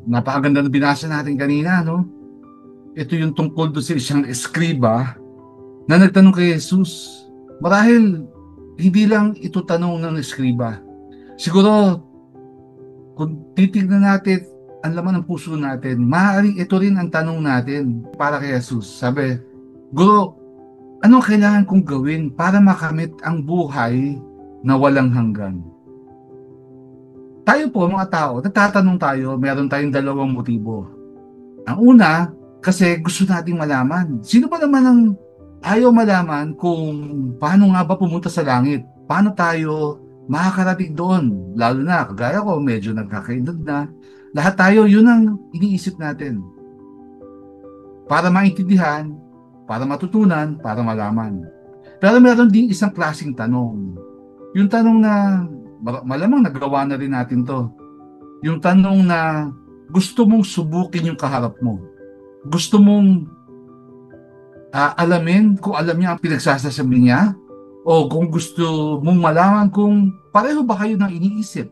Napakaganda na binasa natin kanina, no? Ito yung tungkol doon sa isang eskriba na nagtanong kay Jesus. Marahil, hindi lang ito tanong ng eskriba. Siguro, kung titignan natin ang laman ng puso natin, maaaring ito rin ang tanong natin para kay Jesus. Sabi, Guro, anong kailangan kong gawin para makamit ang buhay na walang hanggan? Tayo po, mga tao, nagtatanong tayo, meron tayong dalawang motibo. Ang una, kasi gusto nating malaman. Sino ba naman ang ayaw malaman kung paano nga ba pumunta sa langit? Paano tayo makakarating doon? Lalo na, kagaya ko, medyo nagkakaedad na. Lahat tayo, yun ang iniisip natin. Para maintindihan, para matutunan, para malaman. Pero meron din isang klaseng tanong. Yung tanong na, malamang nagawa na rin natin to. Yung tanong na gusto mong subukin yung kaharap mo. Gusto mong alamin kung alam niya ang pinagsasasabi niya o kung gusto mong malaman kung pareho ba kayo ng iniisip.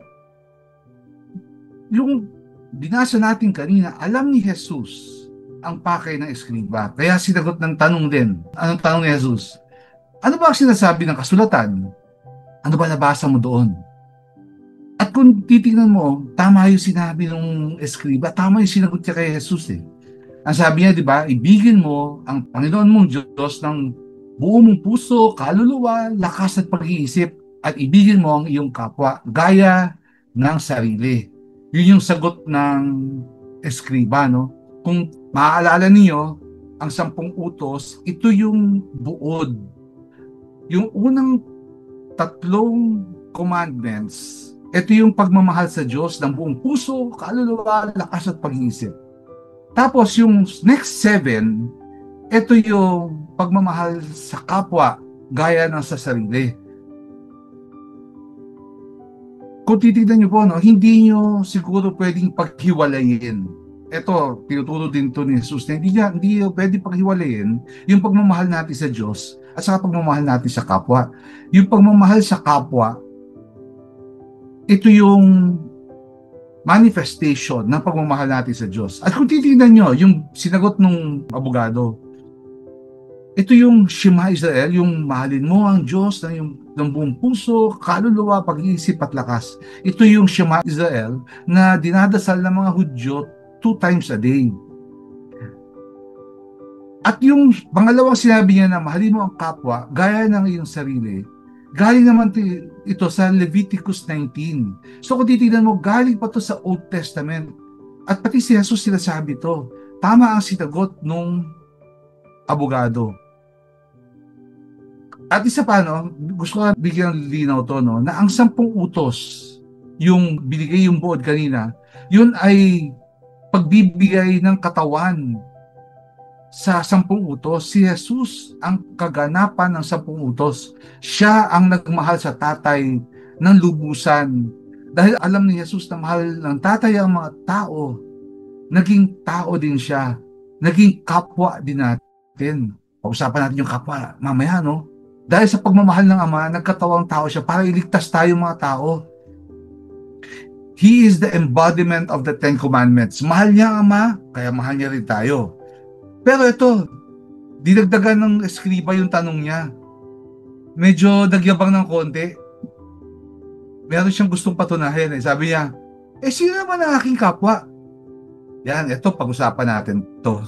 Yung binasa natin kanina, alam ni Jesus ang pakay ng eskriba. Kaya sinagot ng tanong din. Anong tanong ni Jesus? Ano ba ang sinasabi ng kasulatan? Ano ba nabasa mo doon? At kung titingnan mo, tama yung sinabi ng eskriba, tama yung sinagot niya kay Jesus eh. Ang sabi niya, di ba, ibigin mo ang Panginoon mong Diyos ng buo mong puso, kaluluwa, lakas at pag-iisip, at ibigin mo ang iyong kapwa, gaya ng sarili. Yun yung sagot ng eskriba, no? Kung maaalala niyo, ang 10 utos, ito yung buod. Yung unang 3 commandments, ito yung pagmamahal sa Diyos ng buong puso, kaluluwa, lakas at pag-iisip. Tapos yung next 7, ito yung pagmamahal sa kapwa gaya ng sa sarili. Kung titignan nyo po, no, hindi nyo siguro pwedeng paghiwalayin. Ito, tinuturo din to ni Jesus na hindi pwedeng paghiwalayin yung pagmamahal natin sa Diyos at saka pagmamahal natin sa kapwa. Yung pagmamahal sa kapwa, ito yung manifestation ng pagmamahal natin sa Diyos. At kung titignan nyo, yung sinagot ng abogado, ito yung Shema Israel, yung mahalin mo ang Diyos ng buong puso, kaluluwa, pag-iisip at lakas. Ito yung Shema Israel na dinadasal ng mga Hudyo 2 times a day. At yung pangalawang sinabi niya na mahalin mo ang kapwa, gaya ng iyong sarili, galing naman ito sa Leviticus 19. So kung titignan mo, galing pa to sa Old Testament. At pati si Jesus sinasabi to. Tama ang sinagot nung abogado. At isa pa, no, gusto ko bigyan ng linaw to, no, na ang 10 utos, yung binigay yung buod kanina, yun ay pagbibigay ng katawan sa 10 utos. Si Jesus ang kaganapan ng 10 utos. Siya ang nagmahal sa tatay ng lubusan. Dahil alam ni Jesus na mahal ng tatay ang mga tao, naging tao din siya. Naging kapwa din natin. Pag-usapan natin yung kapwa mamaya, no? Dahil sa pagmamahal ng Ama, nagkatawang tao siya para iligtas tayo mga tao. He is the embodiment of the 10 Commandments. Mahal niya ang Ama, kaya mahal niya rin tayo. Pero ito, dinagdagan ng eskriba yung tanong niya. Medyo nagyabang ng konti. Meron siyang gustong patunahin. Sabi niya, sino naman ang aking kapwa? Yan, ito, pag-usapan natin to.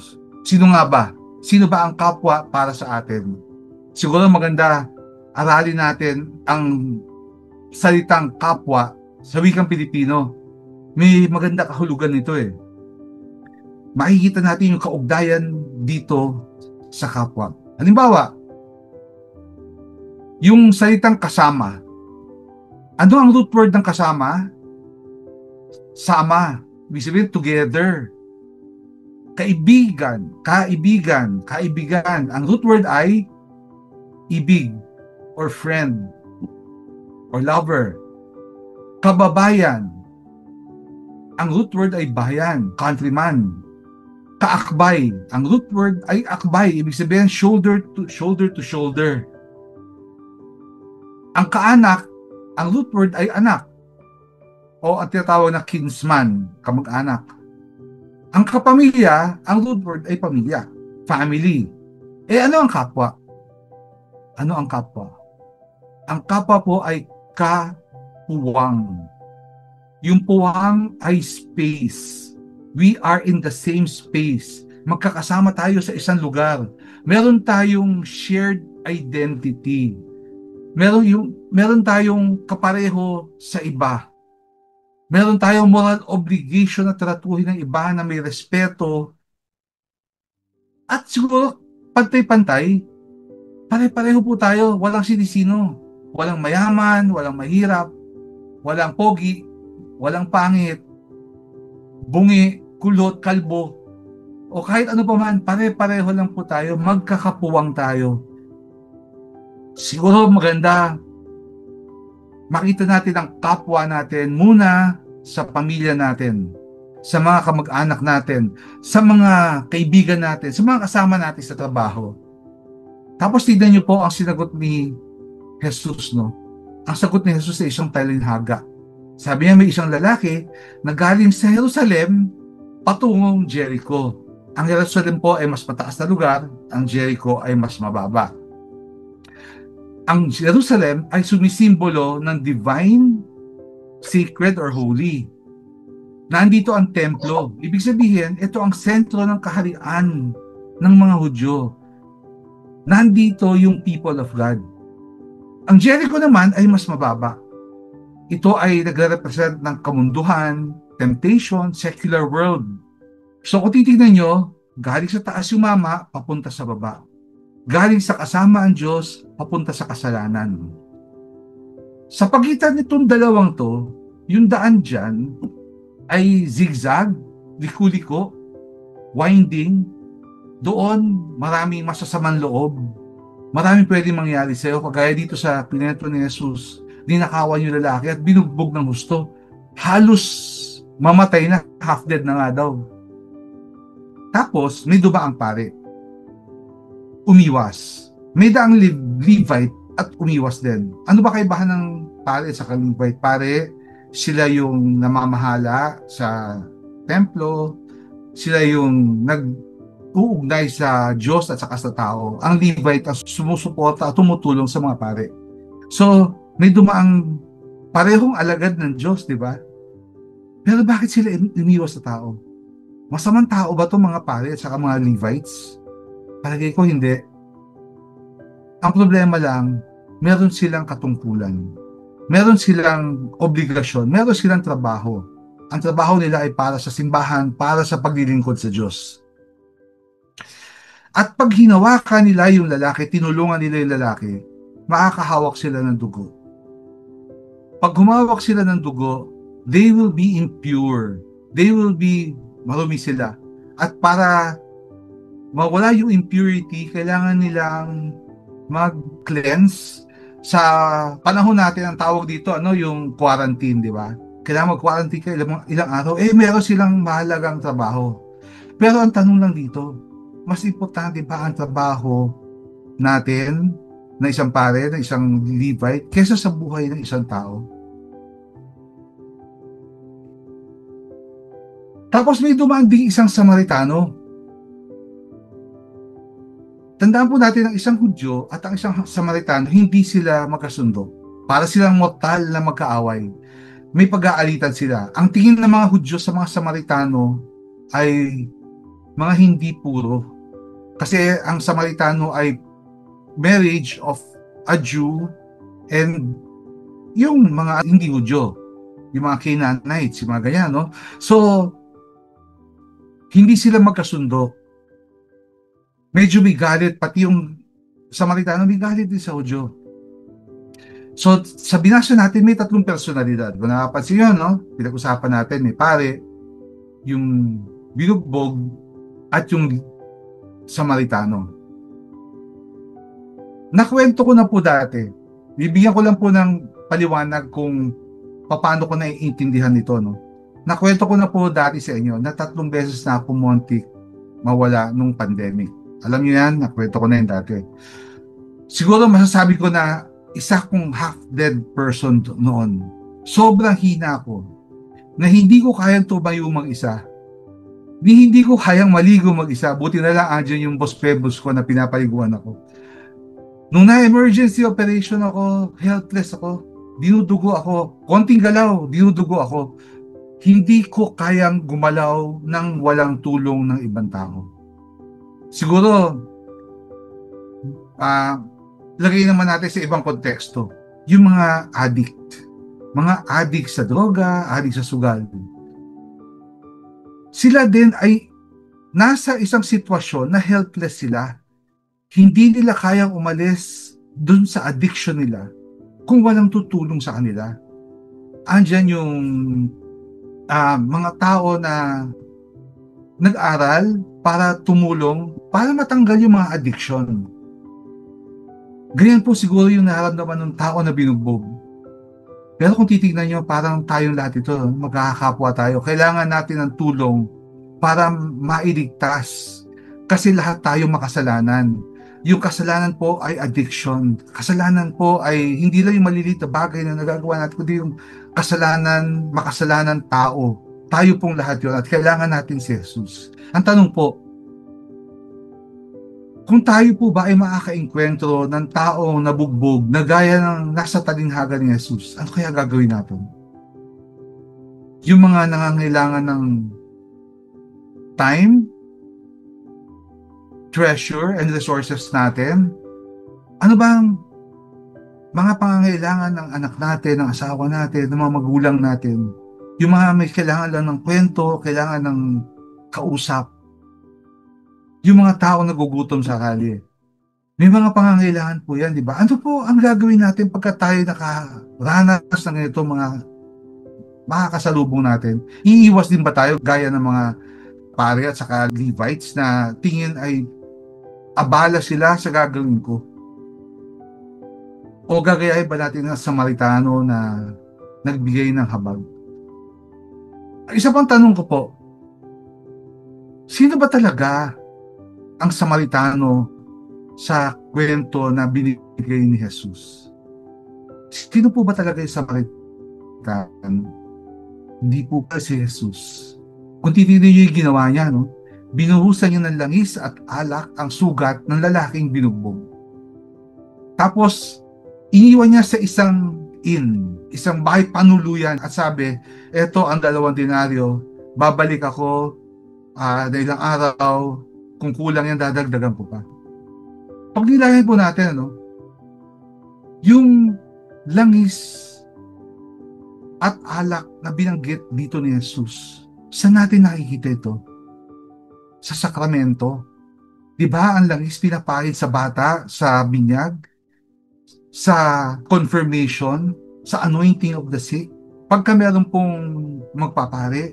Sino nga ba? Sino ba ang kapwa para sa atin? Siguro maganda, aralin natin ang salitang kapwa sa wikang Pilipino. May maganda kahulugan nito eh. Makikita natin yung kaugnayan dito sa kapwa. Halimbawa, yung salitang kasama. Ano ang root word ng kasama? Sama. Ibig sabihin, together. Kaibigan. Ang root word ay ibig or friend or lover. Kababayan. Ang root word ay bayan, countryman. Kaakbay. Ang root word ay akbay. Ibig sabihin, shoulder to shoulder. Ang kaanak, ang root word ay anak. o ang tinatawag na kinsman, kamag-anak. Ang kapamilya, ang root word ay pamilya, family. Ano ang kapwa? Ano ang kapwa? Ang kapwa po ay kapuwang. Yung puwang ay space. We are in the same space. Magkakasama tayo sa isang lugar. Meron tayong shared identity. Meron tayong kapareho sa iba. Meron tayong moral obligation na tratuhin ng iba na may respeto. At siguro, pantay-pantay, pare-pareho po tayo. Walang sinisino. Walang mayaman, walang mahirap, walang pogi, walang pangit, bungi, kulot, kalbo, o kahit ano pa man, pare-pareho lang po tayo, magkakapuwang tayo. Siguro maganda makita natin ang kapwa natin muna sa pamilya natin, sa mga kamag-anak natin, sa mga kaibigan natin, sa mga kasama natin sa trabaho. Tapos tignan niyo po ang sinagot ni Jesus, no? Ang sagot ni Jesus ay isang talinhaga. Sabi niya, may isang lalaki na galing sa Jerusalem patungong Jericho. Ang Jerusalem po ay mas mataas na lugar, ang Jericho ay mas mababa. Ang Jerusalem ay sumisimbolo ng divine, sacred, or holy. Nandito ang templo. Ibig sabihin, ito ang sentro ng kaharian ng mga Hudyo. Nandito yung people of God. Ang Jericho naman ay mas mababa. Ito ay nagre-represent ng kamunduhan, temptation, secular world. So kung titignan nyo, galing sa taas yung mama, papunta sa baba. Galing sa kasama ang Diyos, papunta sa kasalanan. Sa pagitan nitong dalawang to, yung daan dyan ay zigzag, liku-liko, winding. Doon, maraming masasamang loob. Maraming pwedeng mangyari sa'yo. Kagaya dito sa pinento ni Jesus, ninakawan yung lalaki at binugbog ng husto. Halos mamatay na, half dead na nga daw. Tapos, may dumaang pare. Umiwas. May daang Levite at umiwas din. Ano ba kaibahan ng pare sa Levite? Pare, sila yung namamahala sa templo, sila yung nag-uugnay sa Diyos at saka sa tao. Ang Levite ang sumusuporta at tumutulong sa mga pare. So, may dumaang parehong alagad ng Diyos, di ba? Pero bakit sila umiwas sa tao? Masamang tao ba itong mga pare at saka mga Levites? Palagay ko hindi. Ang problema lang, meron silang katungkulan. Meron silang obligasyon. Meron silang trabaho. Ang trabaho nila ay para sa simbahan, para sa paglilingkod sa Diyos. At pag hinawakan nila yung lalaki, tinulungan nila yung lalaki, makakahawak sila ng dugo. Pag humawak sila ng dugo, they will be impure. They will be, marumi sila. At para mawala yung impurity, kailangan nilang mag-cleanse. Sa panahon natin, ang tawag dito, yung quarantine, di ba? Kailangan mag-quarantine ka ilang araw. Meron silang mahalagang trabaho. Pero ang tanong lang dito, mas importante ba ang trabaho natin na isang pare, na isang Levite, kesa sa buhay ng isang tao? Tapos may dumaan ding isang Samaritano. Tandaan po natin ang isang Hudyo at ang isang Samaritano, hindi sila magkasundo. Para silang mortal na magkaaway. May pag-aalitan sila. Ang tingin ng mga Hudyo sa mga Samaritano ay mga hindi puro. Kasi ang Samaritano ay marriage of a Jew and yung mga hindi Hudyo. Yung mga Canaanites, yung mga ganyan, no? So, hindi sila magkasundo. Medyo may galit, pati yung Samaritano may galit din sa Hudyo. So, sa binasa natin, may tatlong personalidad. Kung nakapansin yun, no? Pinag-usapan natin, may pare, yung binugbog, at yung Samaritano. Nakwento ko na po dati. Bibigyan ko lang po ng paliwanag kung paano ko naiintindihan ito, no? Nakwento ko na po dati sa inyo na 3 beses na ako muntik mawala nung pandemic. Alam niyo yan, nakwento ko na yan dati. Siguro masasabi ko na isa kong half-dead person noon. Sobrang hina ko. na hindi ko kayang tumayo mag-isa. Hindi ko kayang maligo mag-isa. Buti na lang andyan yung boss pebbles ko na pinapaliguan ako. Nung na-emergency operation ako, helpless ako, dinudugo ako, konting galaw, dinudugo ako. Hindi ko kayang gumalaw ng walang tulong ng ibang tao. Siguro, lagay naman natin sa ibang konteksto. Yung mga addict sa droga, addict sa sugal. Sila din ay nasa isang sitwasyon na helpless sila. Hindi nila kayang umalis dun sa addiction nila kung walang tutulong sa kanila. Andyan yung mga tao na nag-aral para tumulong, para matanggal yung mga addiction. Ganyan po siguro yung nararamdaman ng tao na binugbog. Pero kung titignan nyo, parang tayong lahat ito, magkakapwa tayo. Kailangan natin ng tulong para mailigtas. Kasi lahat tayo makasalanan. Yung kasalanan po ay addiction. Kasalanan po ay hindi lang yung maliliit na bagay na nagagawa natin, kundi yung makasalanan tao. Tayo pong lahat yun at kailangan natin si Jesus. Ang tanong po, kung tayo po ba ay makaka-enkwentro ng taong nabugbog na gaya ng nasa talinghaga ni Jesus, ano kaya gagawin natin? Yung mga nangangailangan ng time, treasure, and resources natin, ano bang mga pangangailangan ng anak natin, ng asawa natin, ng mga magulang natin, yung mga may kailangan lang ng kwento, kailangan ng kausap, yung mga tao nagugutom sa kalye. May mga pangangailangan po yan, di ba? Ano po ang gagawin natin pagka tayo nakaranas ng ganito mga makakasalubong natin? Iiwas din ba tayo gaya ng mga pare at saka Levites na tingin ay abala sila sa gagawin ko? O gagayahin ba natin ng Samaritano na nagbigay ng habag? Isa pang tanong ko po, sino ba talaga ang Samaritano sa kwento na binigay ni Jesus? Sino po ba talaga yung Samaritan? Hindi po ba si Jesus? Kung titignan niyo yung ginawa niya, no? Binuhusan niya ng langis at alak ang sugat ng lalaking binugbog. Tapos, iniwan niya sa isang isang bahay panuluyan at sabi, eto ang 2 denaryo, babalik ako na ilang araw, kung kulang yan, dadagdagan ko pa. Pag nilayan po natin, yung langis at alak na binanggit dito ni Jesus, saan natin nakikita ito? Sa sakramento. Di ba ang langis pinapahid sa bata, sa binyag, sa confirmation, sa anointing of the sick? Pagka meron pong magpapare,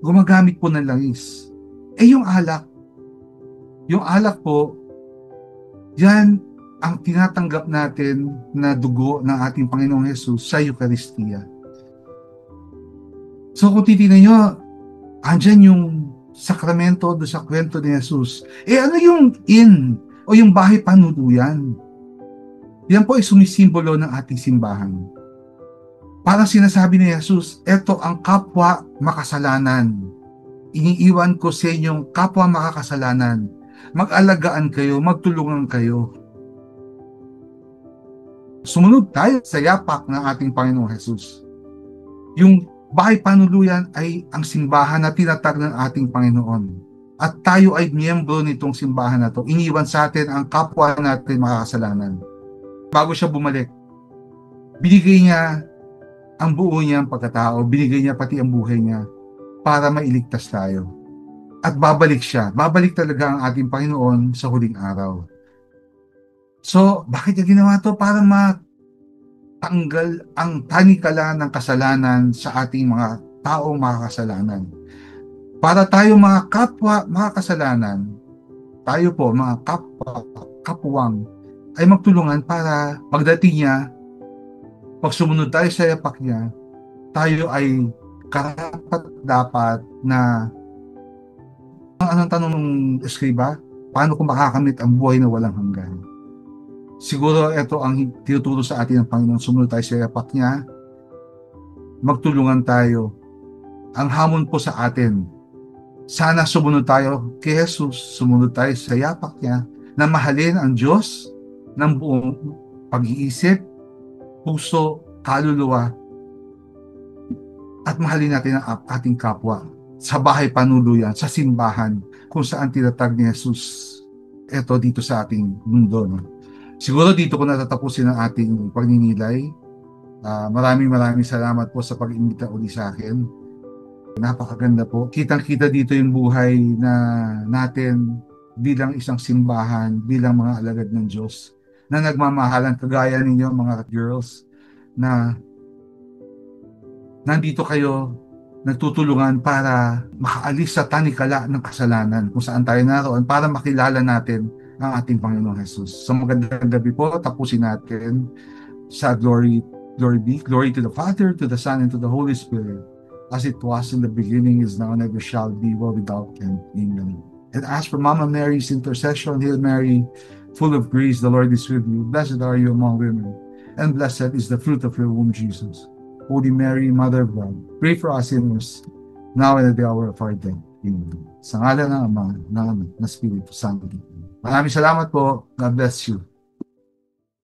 gumagamit po ng langis. Yung alak po, yan ang tinatanggap natin na dugo ng ating Panginoong Jesus sa Eucharistia. So kung titignan nyo, andyan yung sakramento do sa kwento ni Jesus. Ano yung o yung bahay panuluyan? Yan po ay sumisimbolo ng ating simbahan. Parang sinasabi ni Jesus, eto ang kapwa makasalanan. Iniiwan ko sa inyong kapwa makakasalanan. Mag-alagaan kayo, magtulungan kayo. Sumunod tayo sa yapak ng ating Panginoong Jesus. Yung bahay panuluyan ay ang simbahan na tinatag ng ating Panginoon. At tayo ay miyembro nitong simbahan na to. Iniwan sa atin ang kapwa natin makakasalanan. Bago siya bumalik, binigay niya ang buo niyang pagkatao, binigay niya pati ang buhay niya para mailigtas tayo. At babalik siya. Babalik talaga ang ating Panginoon sa huling araw. So, bakit niya ginawa to? Para matanggal ang tanikala ng kasalanan sa ating mga taong makakasalanan. Para tayo mga kapwa makakasalanan, tayo po mga kapwang, ay magtulungan para pagdating niya, pag sumunod tayo sa yapak niya, tayo ay karapat-dapat na anong tanong ng eskriba? Paano kung makakamit ang buhay na walang hanggan? Siguro ito ang tinuturo sa atin ng Panginoon. Sumunod tayo sa yapak niya, magtulungan tayo ang hamon po sa atin, sana sumunod tayo kay Jesus, sumunod tayo sa yapak niya, na mahalin ang Diyos ng buong pag-iisip, puso, kaluluwa, at mahalin natin ang ating kapwa sa bahay panuluyan, sa simbahan, kung saan tinatag ni Jesus ito dito sa ating mundo. No? Siguro dito ko natatapusin ang ating pagninilay. Maraming salamat po sa pag-imbita uli sa akin. Napakaganda po. Kitang-kita dito yung buhay na natin bilang isang simbahan, bilang mga alagad ng Diyos na nagmamahalan kagaya ninyo mga girls, na nandito kayo nagtutulungan para makaalis sa tanikala ng kasalanan kung saan tayo naroon para makilala natin ang ating Panginoong Jesus. So magandang gabi po. Tapusin natin sa glory be. Glory to the Father, to the Son, and to the Holy Spirit, as it was in the beginning, is now, and ever shall be, world without end. Amen. And as for Mama Mary's intercession, Hail Mary, full of grace, the Lord is with you. Blessed are you among women, and blessed is the fruit of your womb, Jesus. Holy Mary, Mother of God, pray for us sinners, now and at the hour of our death. Amen. Sa ngalan ng Ama, ng Espiritu Santo. Maraming salamat po. God bless you.